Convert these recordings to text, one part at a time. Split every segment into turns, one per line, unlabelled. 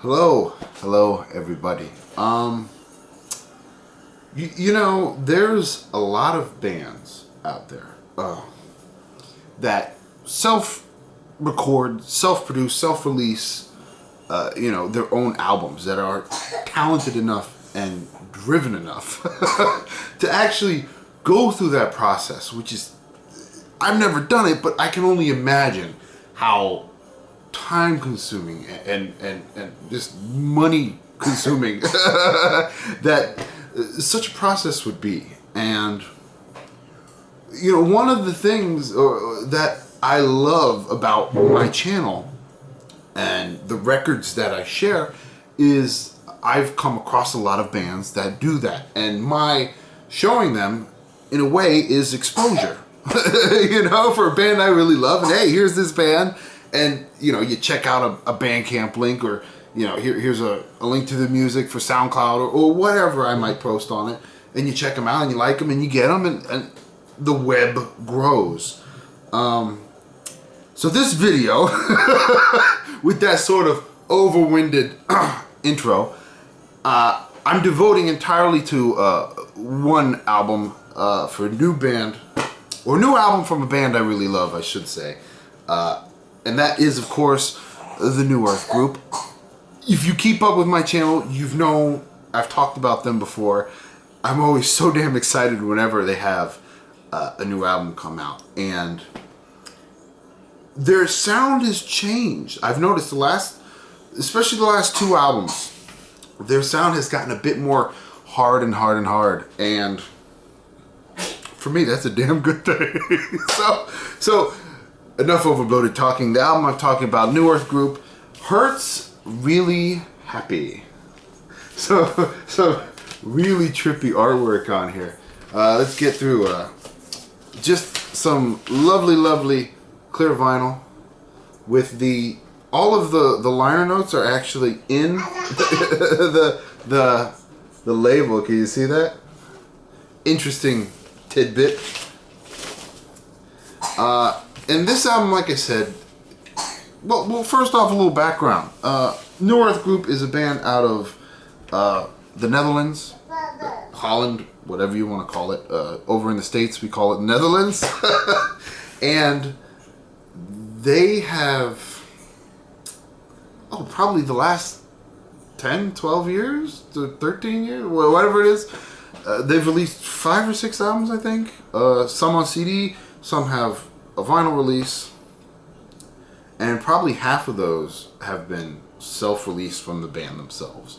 Hello everybody. There's a lot of bands out there that self-record, self-produce, self-release, their own albums that are talented enough and driven enough to actually go through that process, which is, I've never done it, but I can only imagine how time consuming and just money consuming that such a process would be. And one of the things that I love about my channel and the records that I share is I've come across a lot of bands that do that, and my showing them in a way is exposure. For a band I really love, and hey, here's this band. And, you check out a Bandcamp link, or, here's a link to the music for SoundCloud or whatever I might post on it. And you check them out and you like them and you get them, and the web grows. So this video, with that sort of overwinded intro, I'm devoting entirely to one album for a new band, or a new album from a band I really love, I should say. And that is, of course, the New Earth group. If you keep up with my channel, I've talked about them before. I'm always so damn excited whenever they have a new album come out. And their sound has changed. I've noticed especially the last two albums, their sound has gotten a bit more hard and hard and hard. And for me, that's a damn good thing. So enough overbloated talking. The album I'm talking about, New Earth Group, Hurts Really Happy. So really trippy artwork on here. Let's get through just some lovely clear vinyl with all of the liner notes are actually in the label. Can you see that? Interesting tidbit. And this album, like I said, well, first off, a little background. New Earth Group is a band out of the Netherlands, Holland, whatever you want to call it. Over in the States, we call it Netherlands. And they have, probably the last 10, 12 years, to 13 years, whatever it is. They've released 5 or 6 albums, I think. Some on CD, some have a vinyl release, and probably half of those have been self-released from the band themselves.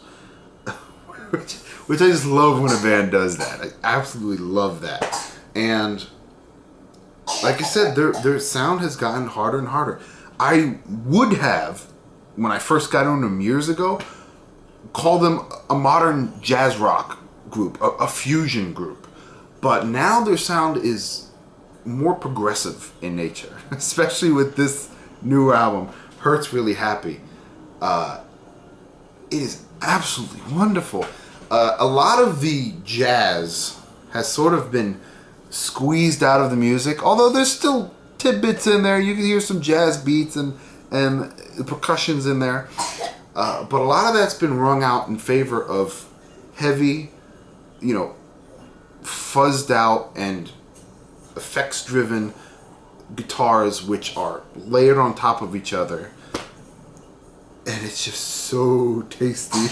which I just love when a band does that. I absolutely love that. And like I said, their sound has gotten harder and harder. I would have, when I first got on them years ago, called them a modern jazz rock group, a fusion group. But now their sound is more progressive in nature, especially with this new album, Hurts Really Happy. It is absolutely wonderful. A lot of the jazz has sort of been squeezed out of the music, although there's still tidbits in there. You can hear some jazz beats and the percussions in there. But a lot of that's been wrung out in favor of heavy, fuzzed out and effects-driven guitars, which are layered on top of each other, and it's just so tasty.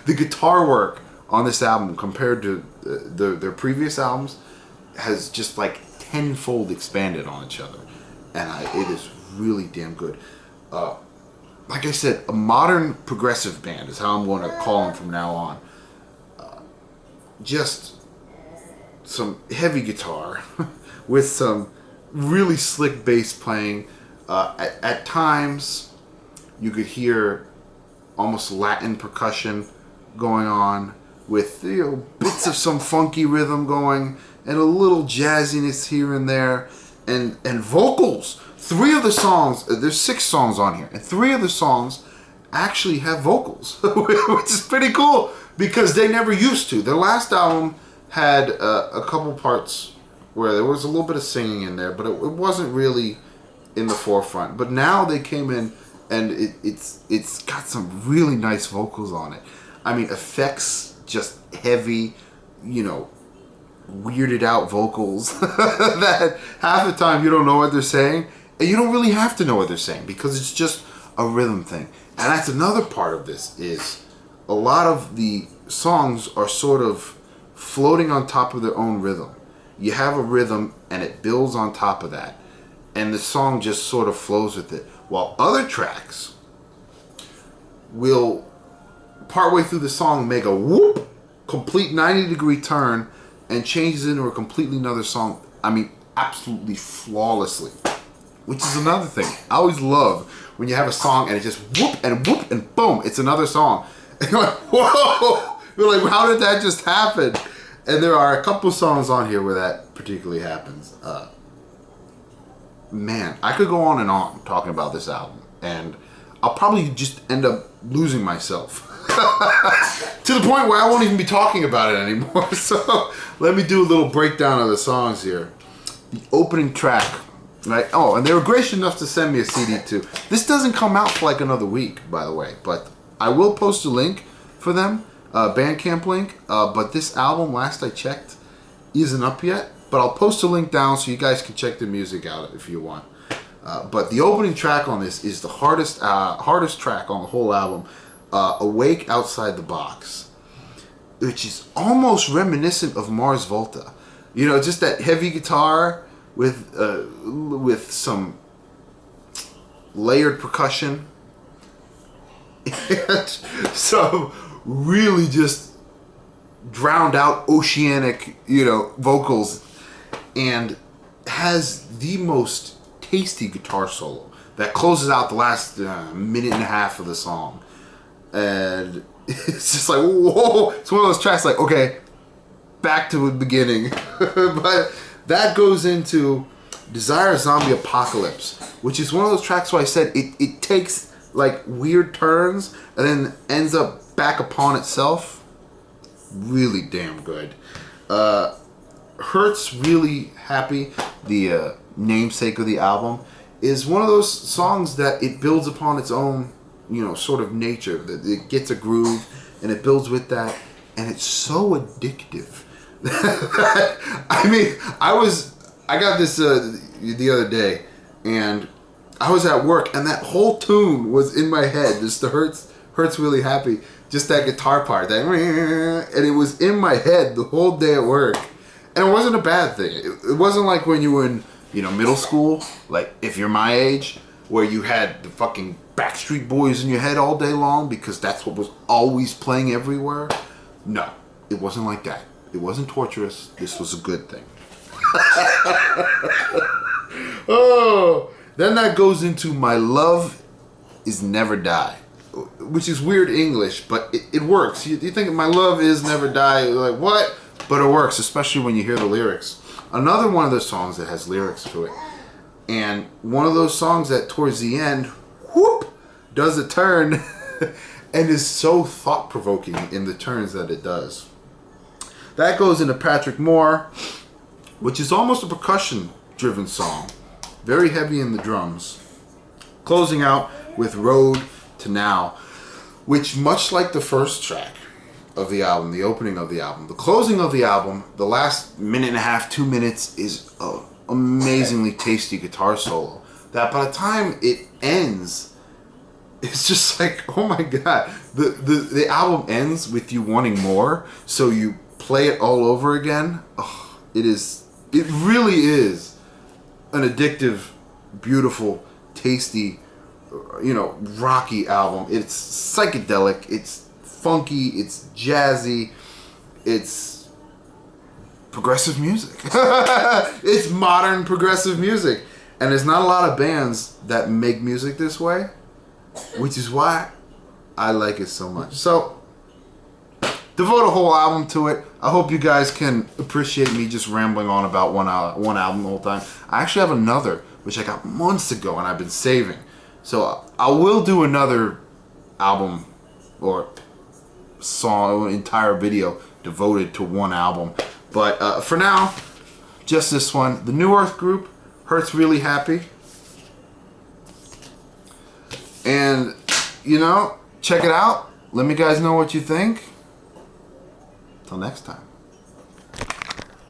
The guitar work on this album compared to their previous albums has just like tenfold expanded on each other, and it is really damn good. Like I said, a modern progressive band is how I'm going to call them from now on. Just some heavy guitar with some really slick bass playing. At times, you could hear almost Latin percussion going on with bits of some funky rhythm going and a little jazziness here and there, and vocals. 3 of the songs, there's 6 songs on here, and 3 of the songs actually have vocals, which is pretty cool because they never used to. Their last album had a couple parts where there was a little bit of singing in there, but it wasn't really in the forefront. But now they came in and it's got some really nice vocals on it. I mean, effects, just heavy, you know, weirded out vocals that half the time you don't know what they're saying, and you don't really have to know what they're saying because it's just a rhythm thing. And that's another part of this, is a lot of the songs are sort of floating on top of their own rhythm. You have a rhythm and it builds on top of that, and the song just sort of flows with it, while other tracks will partway through the song make a whoop, complete 90-degree turn and changes into a completely another song. I mean, absolutely flawlessly, which is another thing. I always love when you have a song and it just whoop and boom, it's another song. And you're like, whoa! You're like, how did that just happen? And there are a couple songs on here where that particularly happens. Man, I could go on and on talking about this album, and I'll probably just end up losing myself. To the point where I won't even be talking about it anymore. So let me do a little breakdown of the songs here. The opening track, right? Oh, and they were gracious enough to send me a CD too. This doesn't come out for like another week, by the way, but I will post a link for them, Bandcamp link. But this album, last I checked, isn't up yet. But I'll post a link down so you guys can check the music out if you want. But the opening track on this is the hardest track on the whole album. Awake Outside the Box, which is almost reminiscent of Mars Volta. You know, just that heavy guitar with some layered percussion and some really just drowned out oceanic, you know, vocals, and has the most tasty guitar solo that closes out the last minute and a half of the song. And it's just like, whoa, it's one of those tracks like, okay, back to the beginning. But that goes into Desire Zombie Apocalypse, which is one of those tracks where I said it takes like weird turns and then ends up back upon itself. Really damn good. Hurts Really Happy, the namesake of the album, is one of those songs that it builds upon its own, you know, sort of nature. That it gets a groove and it builds with that, and it's so addictive. I mean, I got this the other day, and I was at work, and that whole tune was in my head. Just the Hurts Really Happy, just that guitar part, that, and it was in my head the whole day at work, and it wasn't a bad thing. It wasn't like when you were in, you know, middle school, like if you're my age, where you had the fucking Backstreet Boys in your head all day long because that's what was always playing everywhere. No, it wasn't like that. It wasn't torturous. This was a good thing. Oh, then that goes into My Love Is Never Die, which is weird English, but it works. You think My Love Is Never Die, you're like, what? But it works, especially when you hear the lyrics. Another one of those songs that has lyrics to it. And one of those songs that towards the end, whoop, does a turn and is so thought-provoking in the turns that it does. That goes into Patrick Moore, which is almost a percussion-driven song. Very heavy in the drums. Closing out with Road to Now, which, much like the first track of the album, the opening of the album, the closing of the album, the last minute and a half, 2 minutes, is an amazingly tasty guitar solo that by the time it ends, it's just like, oh my god. The album ends with you wanting more, so you play it all over again. Oh, it really is an addictive, beautiful, tasty, you know, rocky album. It's psychedelic, it's funky, it's jazzy, it's progressive music. It's modern progressive music. And there's not a lot of bands that make music this way, which is why I like it so much. So, devote a whole album to it. I hope you guys can appreciate me just rambling on about one album the whole time. I actually have another, which I got months ago and I've been saving. So I will do another album or song, entire video devoted to one album. But for now, just this one. The New Earth Group, Hurts Really Happy. And, check it out. Let me guys know what you think. Till next time.